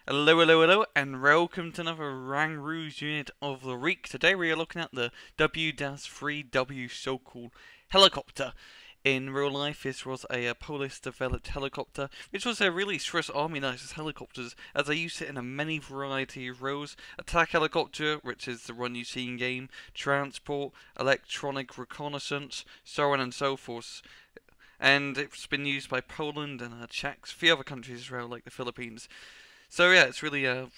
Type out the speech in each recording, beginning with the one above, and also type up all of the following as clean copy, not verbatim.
Hello, hello, hello, and welcome to another Rang Rouge unit of the week. Today we are looking at the W-3W Sokol helicopter. In real life, this was a Polish-developed helicopter, which was a really Swiss Army knife's helicopters, as they use it in a many variety of roles. Attack helicopter, which is the one you see in game, transport, electronic reconnaissance, so on and so forth. And it's been used by Poland and Czechs, a few other countries as well, like the Philippines. So yeah, it's really a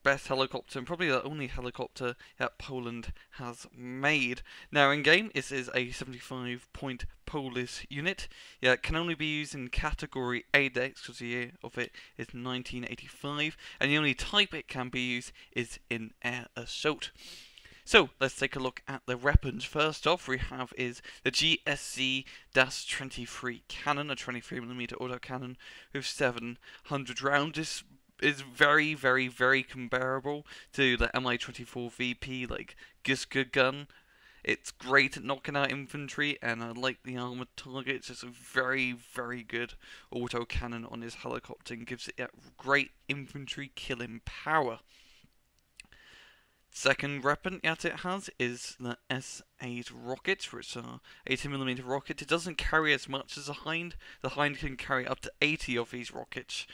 best helicopter and probably the only helicopter that Poland has made. Now in game, this is a 75-point Polish unit. Yeah, it can only be used in category ADEX because the year of it is 1985, and the only type it can be used is in air assault. So let's take a look at the weapons. First off, we have is the GSC-23 cannon, a 23mm autocannon with 700 rounds. This is very, very, very comparable to the Mi-24 VP, like Guska gun. It's great at knocking out infantry, and I like the armored targets. It's a very, very good autocannon on his helicopter and gives it that great infantry killing power. Second weapon that it has is the S8 rocket, which is an 80mm rocket. It doesn't carry as much as the Hind. The Hind can carry up to 80 of these rockets,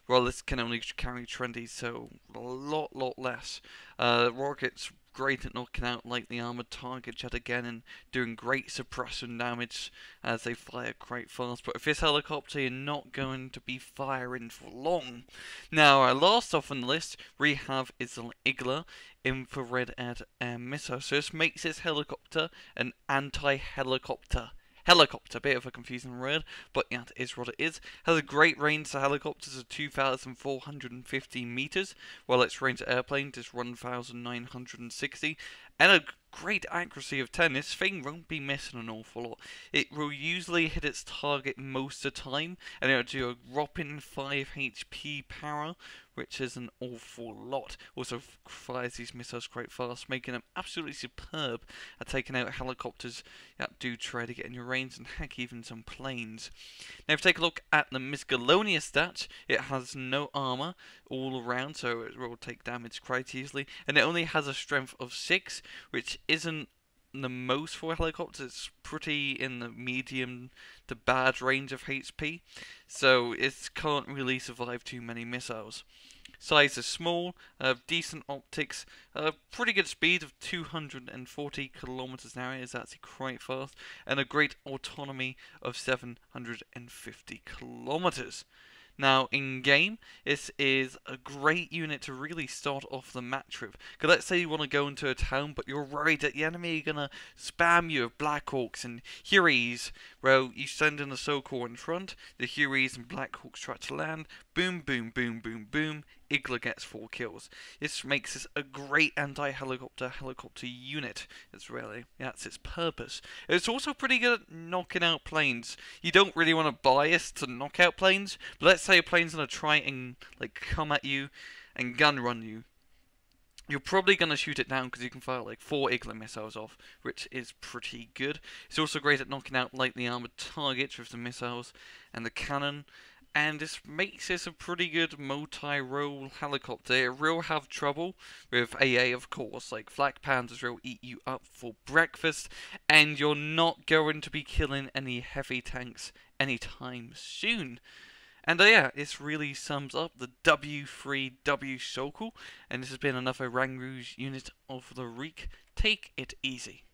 while this can only carry 20, so a lot less. Rocket's great at knocking out lightly armored targets yet again and doing great suppression damage as they fire quite fast. But with this helicopter, you're not going to be firing for long. Now, last off on the list, we have is the Igla infrared air missile. So this makes this helicopter an anti-helicopter. Helicopter, bit of a confusing word, but that is what it is. Has a great range to helicopters of 2,450 meters, while its range to airplanes is 1,960, and a great accuracy of 10. This thing won't be missing an awful lot. It will usually hit its target most of the time, and it'll do a whopping 5 HP power, which is an awful lot. Also fires these missiles quite fast, making them absolutely superb at taking out helicopters that do try to get in your range, and heck, even some planes. Now, if you take a look at the Miscellaneous stats, it has no armor all around, so it will take damage quite easily, and it only has a strength of 6, which isn't the most for helicopters. It's pretty in the medium to bad range of HP, so it can't really survive too many missiles. Size is small, decent optics, pretty good speed of 240 kilometers an hour, is actually quite fast, and a great autonomy of 750 kilometers. Now, in game, this is a great unit to really start off the match with. Because let's say you want to go into a town, but you're worried that the enemy are going to spam you with Blackhawks and Hueys. Well, you send in the Sokol in front, the Hueys and Blackhawks try to land, boom, boom, boom, boom, boom, Igla gets 4 kills. This makes this a great anti-helicopter unit. That's its purpose. It's also pretty good at knocking out planes. You don't really want to bias to knock out planes, but let's say a plane's gonna try and come at you and gun run you. You're probably going to shoot it down because you can fire like 4 Igla missiles off, which is pretty good. It's also great at knocking out lightly armored targets with the missiles and the cannon, and this makes this a pretty good multi-role helicopter. It will have trouble with AA, of course, like flak panzers will eat you up for breakfast, and you're not going to be killing any heavy tanks anytime soon. And yeah, this really sums up the W3W Sokol, and this has been another Rang Rouge unit of the week. Take it easy.